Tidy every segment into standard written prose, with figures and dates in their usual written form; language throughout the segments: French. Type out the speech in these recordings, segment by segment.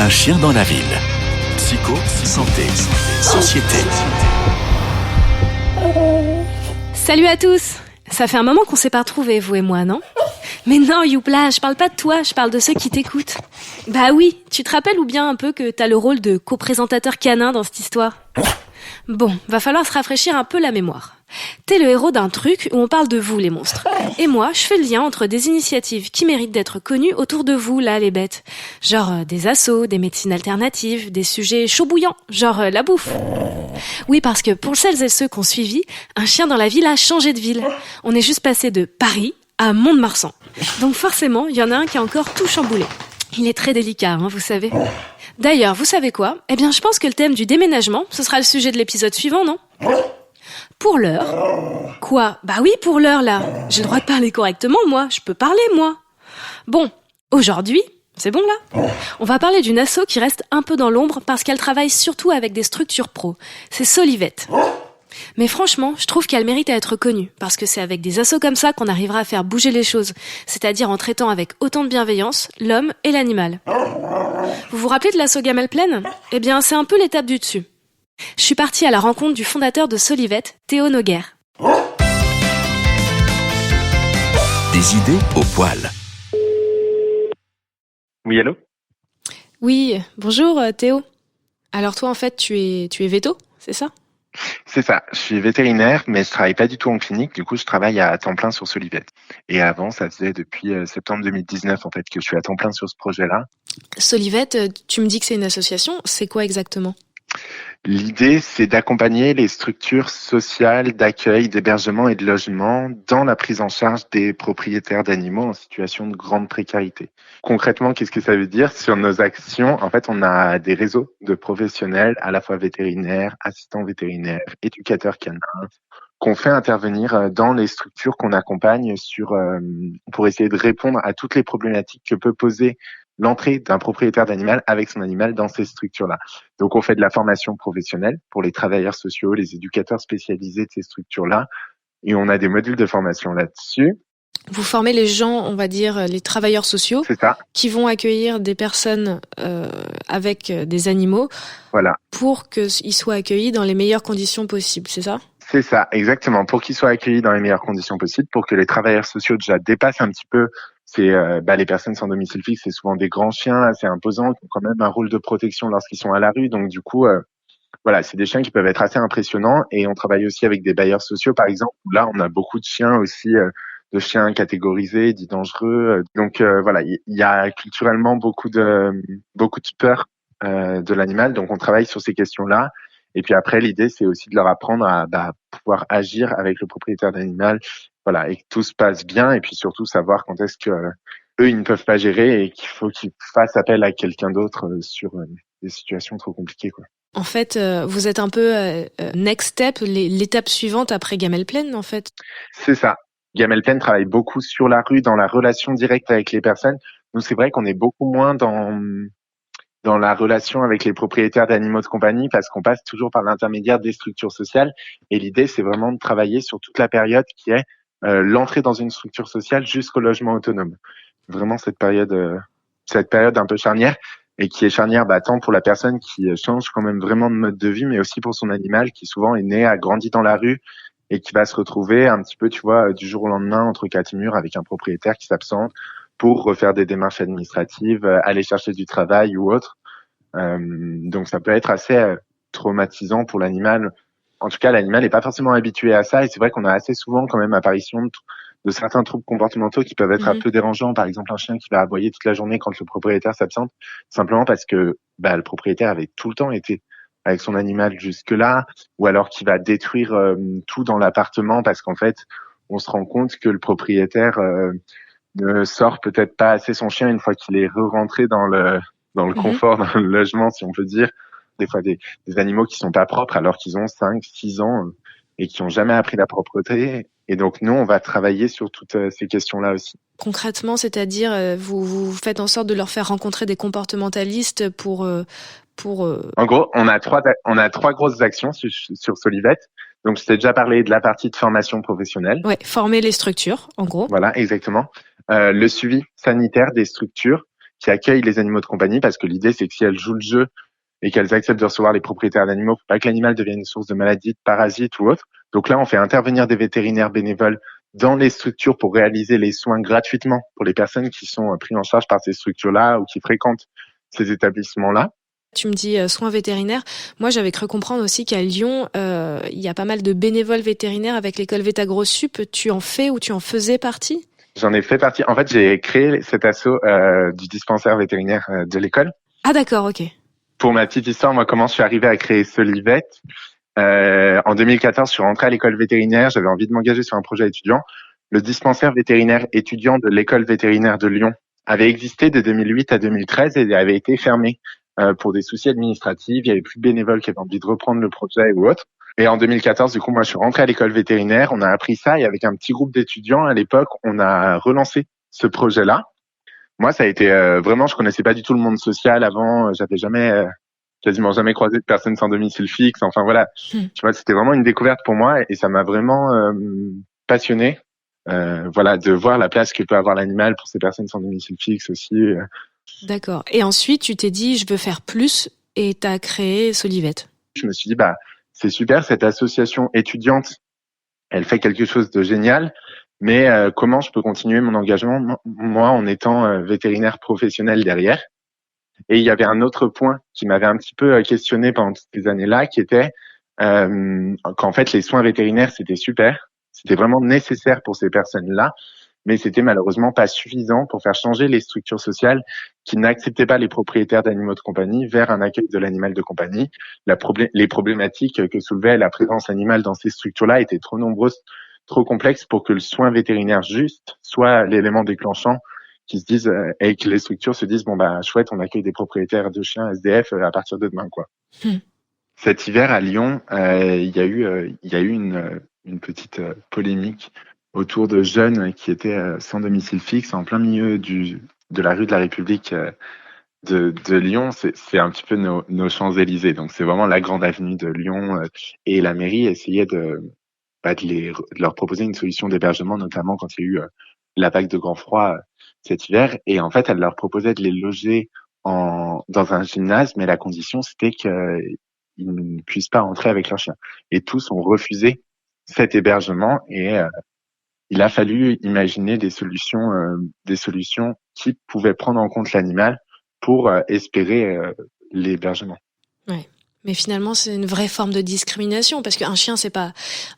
Un chien dans la ville. Psycho, santé, société. Salut à tous. Ça fait un moment qu'on s'est pas retrouvés, vous et moi, non? Mais non, Youpla, je parle pas de toi, je parle de ceux qui t'écoutent. Bah oui, tu te rappelles ou bien un peu que t'as le rôle de co-présentateur canin dans cette histoire? Bon, va falloir se rafraîchir un peu la mémoire. T'es le héros d'un truc où on parle de vous, les monstres. Et moi, je fais le lien entre des initiatives qui méritent d'être connues autour de vous, là, les bêtes. Genre des assos, des médecines alternatives, des sujets chauds bouillants, genre la bouffe. Oui, parce que pour celles et ceux qui ont suivi, Un chien dans la ville a changé de ville. On est juste passé de Paris à Mont-de-Marsan. Donc forcément, il y en a un qui a encore tout chamboulé. Il est très délicat, vous savez. D'ailleurs, vous savez quoi? Eh bien, je pense que le thème du déménagement, ce sera le sujet de l'épisode suivant, non? Pour l'heure. Quoi? Bah oui, pour l'heure, là. J'ai le droit de parler correctement, moi. Je peux parler, moi. Bon, aujourd'hui, c'est bon, là? On va parler d'une asso qui reste un peu dans l'ombre parce qu'elle travaille surtout avec des structures pro. C'est Solivette. Mais franchement, je trouve qu'elle mérite à être connue, parce que c'est avec des assos comme ça qu'on arrivera à faire bouger les choses, c'est-à-dire en traitant avec autant de bienveillance l'homme et l'animal. Vous vous rappelez de l'asso Gamelle Plaine? Eh bien, c'est un peu l'étape du dessus. Je suis partie à la rencontre du fondateur de Solivette, Théo Noguer. Des idées au poil. Oui, allô? Oui, bonjour Théo. Alors toi, en fait, tu es véto, c'est ça? C'est ça, je suis vétérinaire, mais je travaille pas du tout en clinique, du coup je travaille à temps plein sur Solivette. Et avant, ça faisait depuis septembre 2019 en fait que je suis à temps plein sur ce projet-là. Solivette, tu me dis que c'est une association, c'est quoi exactement? L'idée, c'est d'accompagner les structures sociales d'accueil, d'hébergement et de logement dans la prise en charge des propriétaires d'animaux en situation de grande précarité. Concrètement, qu'est-ce que ça veut dire? Sur nos actions, en fait, on a des réseaux de professionnels, à la fois vétérinaires, assistants vétérinaires, éducateurs canins, qu'on fait intervenir dans les structures qu'on accompagne pour essayer de répondre à toutes les problématiques que peut poser l'entrée d'un propriétaire d'animal avec son animal dans ces structures-là. Donc, on fait de la formation professionnelle pour les travailleurs sociaux, les éducateurs spécialisés de ces structures-là, et on a des modules de formation là-dessus. Vous formez les gens, on va dire, les travailleurs sociaux, C'est ça. Qui vont accueillir des personnes avec des animaux, Voilà. Pour qu'ils soient accueillis dans les meilleures conditions possibles, c'est ça? C'est ça, exactement. Pour qu'ils soient accueillis dans les meilleures conditions possibles, pour que les travailleurs sociaux déjà dépassent un petit peu les personnes sans domicile fixe, c'est souvent des grands chiens assez imposants, qui ont quand même un rôle de protection lorsqu'ils sont à la rue. Donc du coup, voilà, c'est des chiens qui peuvent être assez impressionnants. Et on travaille aussi avec des bailleurs sociaux, par exemple. Où là, on a beaucoup de chiens aussi, de chiens catégorisés, dits dangereux. Donc voilà, il y a culturellement beaucoup de peur de l'animal. Donc on travaille sur ces questions-là. Et puis après, l'idée, c'est aussi de leur apprendre à pouvoir agir avec le propriétaire d'animal, voilà, et que tout se passe bien. Et puis surtout savoir quand est-ce que eux, ils ne peuvent pas gérer et qu'il faut qu'ils fassent appel à quelqu'un d'autre sur des situations trop compliquées, quoi. En fait, vous êtes un peu next step, l'étape suivante après Gamelle Plaine, en fait. C'est ça. Gamelle Plaine travaille beaucoup sur la rue, dans la relation directe avec les personnes. Nous, c'est vrai qu'on est beaucoup moins dans la relation avec les propriétaires d'animaux de compagnie parce qu'on passe toujours par l'intermédiaire des structures sociales. Et l'idée, c'est vraiment de travailler sur toute la période qui est l'entrée dans une structure sociale jusqu'au logement autonome. Vraiment cette période un peu charnière et qui est charnière tant pour la personne qui change quand même vraiment de mode de vie, mais aussi pour son animal qui souvent est né, a grandi dans la rue et qui va se retrouver un petit peu, tu vois, du jour au lendemain entre quatre murs avec un propriétaire qui s'absente pour refaire des démarches administratives, aller chercher du travail ou autre. Donc ça peut être assez traumatisant pour l'animal. En tout cas, l'animal n'est pas forcément habitué à ça et c'est vrai qu'on a assez souvent quand même apparition de certains troubles comportementaux qui peuvent être un peu dérangeants. Par exemple, un chien qui va aboyer toute la journée quand le propriétaire s'absente, simplement parce que le propriétaire avait tout le temps été avec son animal jusque-là, ou alors qui va détruire tout dans l'appartement parce qu'en fait, on se rend compte que le propriétaire ne sort peut-être pas assez son chien une fois qu'il est re-rentré dans le confort, dans le logement, si on peut dire. Des fois, des animaux qui sont pas propres alors qu'ils ont 5, 6 ans et qui ont jamais appris la propreté. Et donc, nous, on va travailler sur toutes ces questions-là aussi. Concrètement, c'est-à-dire, vous faites en sorte de leur faire rencontrer des comportementalistes pour. En gros, on a trois grosses actions sur Solivette. Donc, je t'ai déjà parlé de la partie de formation professionnelle. Ouais, former les structures, en gros. Voilà, exactement. Le suivi sanitaire des structures qui accueillent les animaux de compagnie, parce que l'idée, c'est que si elles jouent le jeu et qu'elles acceptent de recevoir les propriétaires d'animaux, faut pas que l'animal devienne une source de maladie, de parasites ou autre. Donc là, on fait intervenir des vétérinaires bénévoles dans les structures pour réaliser les soins gratuitement pour les personnes qui sont prises en charge par ces structures-là ou qui fréquentent ces établissements-là. Tu me dis soins vétérinaires. Moi, j'avais cru comprendre aussi qu'à Lyon, il y a pas mal de bénévoles vétérinaires avec l'école VétaGrosSup. Tu en fais ou tu en faisais partie? J'en ai fait partie. En fait, j'ai créé cet asso du dispensaire vétérinaire de l'école. Ah d'accord, ok. Pour ma petite histoire, moi, comment je suis arrivé à créer Solivet. En 2014, je suis rentré à l'école vétérinaire. J'avais envie de m'engager sur un projet étudiant. Le dispensaire vétérinaire étudiant de l'école vétérinaire de Lyon avait existé de 2008 à 2013 et avait été fermé pour des soucis administratifs. Il y avait plus de bénévoles qui avaient envie de reprendre le projet ou autre. Et en 2014, du coup, moi, je suis rentré à l'école vétérinaire. On a appris ça et avec un petit groupe d'étudiants à l'époque, on a relancé ce projet-là. Moi, ça a été vraiment, je connaissais pas du tout le monde social avant. J'avais quasiment jamais croisé de personnes sans domicile fixe. Enfin voilà, tu vois, c'était vraiment une découverte pour moi et ça m'a vraiment passionné. Voilà, de voir la place que peut avoir l'animal pour ces personnes sans domicile fixe aussi. D'accord. Et ensuite, tu t'es dit, je veux faire plus et t'as créé Solivet. Je me suis dit, c'est super, cette association étudiante, elle fait quelque chose de génial, mais comment je peux continuer mon engagement, moi, en étant vétérinaire professionnel derrière? Et il y avait un autre point qui m'avait un petit peu questionné pendant toutes ces années-là, qui était qu'en fait, les soins vétérinaires, c'était super, c'était vraiment nécessaire pour ces personnes-là, mais c'était malheureusement pas suffisant pour faire changer les structures sociales qui n'acceptaient pas les propriétaires d'animaux de compagnie vers un accueil de l'animal de compagnie. Les problématiques que soulevait la présence animale dans ces structures-là étaient trop nombreuses, trop complexes pour que le soin vétérinaire juste soit l'élément déclenchant qui se disent et que les structures se disent chouette, on accueille des propriétaires de chiens SDF à partir de demain quoi. Cet hiver à Lyon, il y a eu une petite polémique autour de jeunes qui étaient sans domicile fixe en plein milieu de la rue de la République de Lyon. C'est un petit peu nos Champs-Élysées. Donc c'est vraiment la grande avenue de Lyon et la mairie essayait de leur proposer une solution d'hébergement, notamment quand il y a eu la vague de grand froid cet hiver. Et en fait, elle leur proposait de les loger dans un gymnase, mais la condition c'était qu'ils ne puissent pas entrer avec leur chien. Et tous ont refusé cet hébergement et il a fallu imaginer des solutions qui pouvaient prendre en compte l'animal pour espérer l'hébergement. Ouais. Mais finalement, c'est une vraie forme de discrimination parce qu'un chien, c'est pas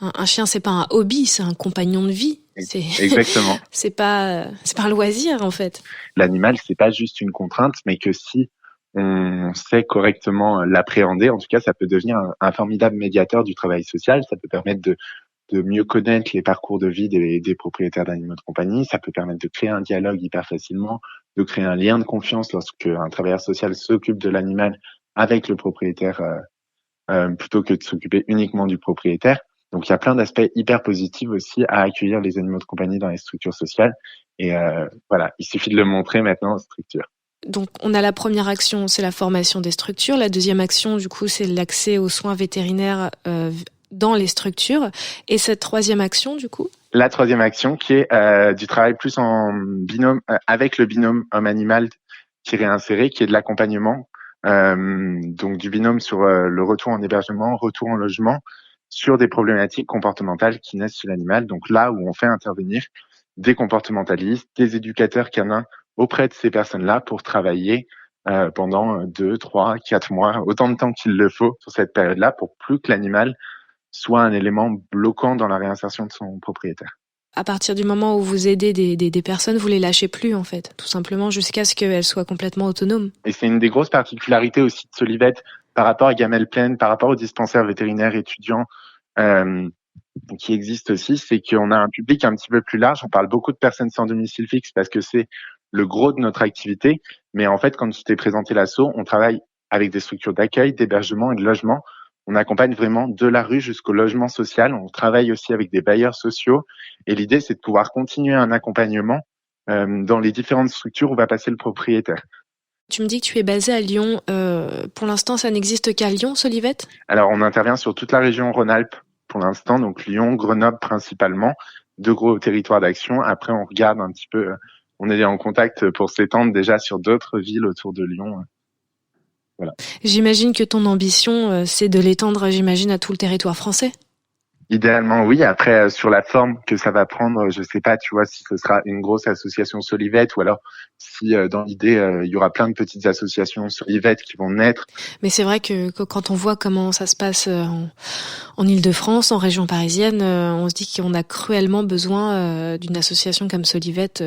un hobby, c'est un compagnon de vie. Exactement. c'est pas un loisir en fait. L'animal, c'est pas juste une contrainte, mais que si on sait correctement l'appréhender, en tout cas, ça peut devenir un formidable médiateur du travail social. Ça peut permettre de mieux connaître les parcours de vie des propriétaires d'animaux de compagnie. Ça peut permettre de créer un dialogue hyper facilement, de créer un lien de confiance lorsque un travailleur social s'occupe de l'animal avec le propriétaire plutôt que de s'occuper uniquement du propriétaire. Donc, il y a plein d'aspects hyper positifs aussi à accueillir les animaux de compagnie dans les structures sociales. Et voilà, il suffit de le montrer maintenant aux structures. Donc, on a la première action, c'est la formation des structures. La deuxième action, du coup, c'est l'accès aux soins vétérinaires dans les structures. Et cette troisième action, du coup? La troisième action qui est du travail plus en binôme, avec le binôme homme-animal qui est réinséré, qui est de l'accompagnement. Donc du binôme sur le retour en hébergement, retour en logement, sur des problématiques comportementales qui naissent chez l'animal. Donc là où on fait intervenir des comportementalistes, des éducateurs canins auprès de ces personnes-là pour travailler pendant 2, 3, 4 mois, autant de temps qu'il le faut sur cette période-là pour plus que l'animal soit un élément bloquant dans la réinsertion de son propriétaire. À partir du moment où vous aidez des personnes, vous les lâchez plus en fait, tout simplement jusqu'à ce qu'elles soient complètement autonomes. Et c'est une des grosses particularités aussi de Solivet par rapport à Gamelle Plaine, par rapport aux dispensaires vétérinaires étudiants qui existent aussi, c'est qu'on a un public un petit peu plus large. On parle beaucoup de personnes sans domicile fixe parce que c'est le gros de notre activité. Mais en fait, quand je t'ai présenté l'asso, on travaille avec des structures d'accueil, d'hébergement et de logement. On accompagne vraiment de la rue jusqu'au logement social. On travaille aussi avec des bailleurs sociaux. Et l'idée, c'est de pouvoir continuer un accompagnement dans les différentes structures où va passer le propriétaire. Tu me dis que tu es basé à Lyon. Pour l'instant, ça n'existe qu'à Lyon, Solivet ? Alors, on intervient sur toute la région Rhône-Alpes pour l'instant. Donc, Lyon, Grenoble principalement. 2 gros territoires d'action. Après, on regarde un petit peu, on est en contact pour s'étendre déjà sur d'autres villes autour de Lyon. Voilà. J'imagine que ton ambition, c'est de l'étendre, à tout le territoire français. Idéalement, oui. Après, sur la forme que ça va prendre, je sais pas, tu vois, si ce sera une grosse association Solivette ou alors si dans l'idée, il y aura plein de petites associations Solivette qui vont naître. Mais c'est vrai que quand on voit comment ça se passe en Île-de-France, en région parisienne, on se dit qu'on a cruellement besoin d'une association comme Solivette.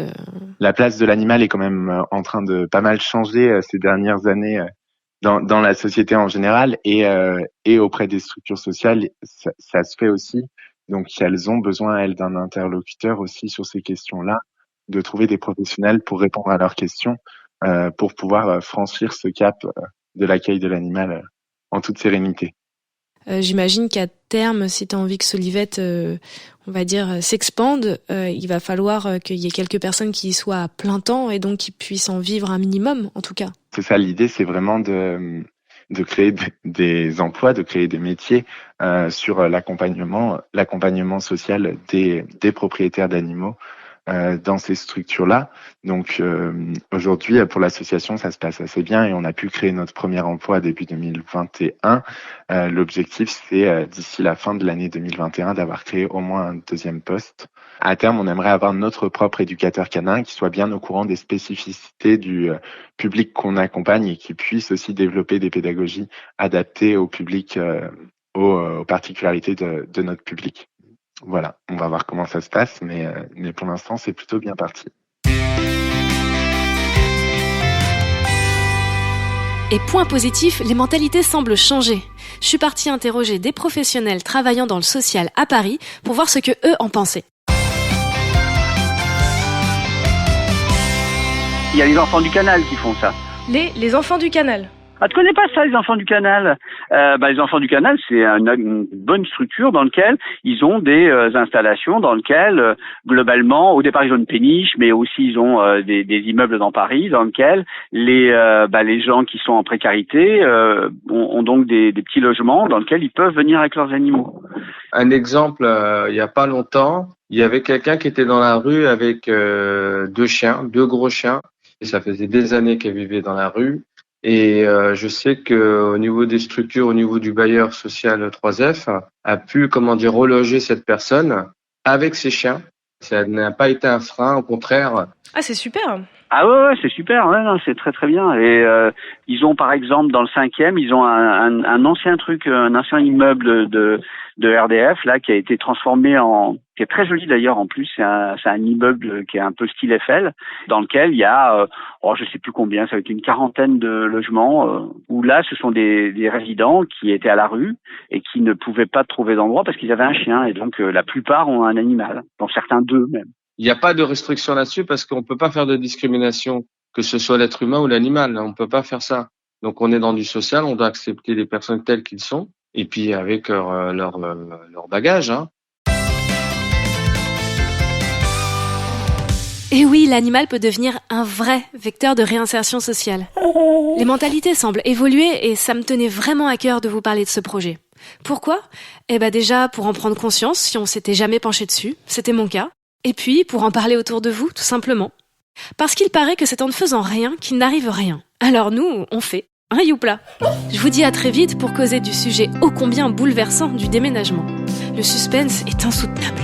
La place de l'animal est quand même en train de pas mal changer ces dernières années. Dans la société en général et auprès des structures sociales, ça se fait aussi. Donc, elles ont besoin, elles, d'un interlocuteur aussi sur ces questions-là, de trouver des professionnels pour répondre à leurs questions, pour pouvoir franchir ce cap de l'accueil de l'animal en toute sérénité. J'imagine qu'à terme, si tu as envie que Solivette, on va dire, s'expande, il va falloir qu'il y ait quelques personnes qui y soient à plein temps et donc qui puissent en vivre un minimum, en tout cas. C'est ça, l'idée, c'est vraiment de créer des emplois, de créer des métiers sur l'accompagnement social des propriétaires d'animaux dans ces structures-là. Donc aujourd'hui, pour l'association, ça se passe assez bien et on a pu créer notre premier emploi début 2021. L'objectif, c'est d'ici la fin de l'année 2021 d'avoir créé au moins un deuxième poste. À terme, on aimerait avoir notre propre éducateur canin qui soit bien au courant des spécificités du public qu'on accompagne et qui puisse aussi développer des pédagogies adaptées au public, aux particularités de notre public. Voilà, on va voir comment ça se passe, mais pour l'instant, c'est plutôt bien parti. Et point positif, les mentalités semblent changer. Je suis partie interroger des professionnels travaillant dans le social à Paris pour voir ce que eux en pensaient. Il y a les enfants du canal qui font ça. Les enfants du canal. Ah, tu connais pas ça, les enfants du canal? Les enfants du canal, c'est une bonne structure dans laquelle ils ont des installations dans lesquelles, globalement, au départ, ils ont une péniche, mais aussi ils ont des immeubles dans Paris dans lesquels les gens qui sont en précarité ont donc des petits logements dans lesquels ils peuvent venir avec leurs animaux. Un exemple, il y a pas longtemps, il y avait quelqu'un qui était dans la rue avec deux gros chiens. Et ça faisait des années qu'elle vivait dans la rue. Et je sais que au niveau des structures, au niveau du bailleur social 3F, a pu, reloger cette personne avec ses chiens. Ça n'a pas été un frein, au contraire. Ah, c'est super. Ah ouais, c'est super. Ouais, non, c'est très très bien. Et ils ont par exemple dans le 5e, ils ont un ancien immeuble de RDF là qui a été transformé qui est très joli d'ailleurs en plus. C'est un immeuble qui est un peu style Eiffel, dans lequel il y a je sais plus combien, ça va être une quarantaine de logements où là ce sont des résidents qui étaient à la rue et qui ne pouvaient pas trouver d'endroit parce qu'ils avaient un chien et donc la plupart ont un animal, dont certains deux même. Il n'y a pas de restriction là-dessus parce qu'on peut pas faire de discrimination, que ce soit l'être humain ou l'animal. On peut pas faire ça. Donc on est dans du social, on doit accepter les personnes telles qu'ils sont et puis avec leur bagage. Et oui, l'animal peut devenir un vrai vecteur de réinsertion sociale. Les mentalités semblent évoluer et ça me tenait vraiment à cœur de vous parler de ce projet. Pourquoi ? Déjà pour en prendre conscience si on s'était jamais penché dessus, c'était mon cas. Et puis, pour en parler autour de vous, tout simplement. Parce qu'il paraît que c'est en ne faisant rien qu'il n'arrive rien. Alors nous, on fait. Youpla. Je vous dis à très vite pour causer du sujet ô combien bouleversant du déménagement. Le suspense est insoutenable.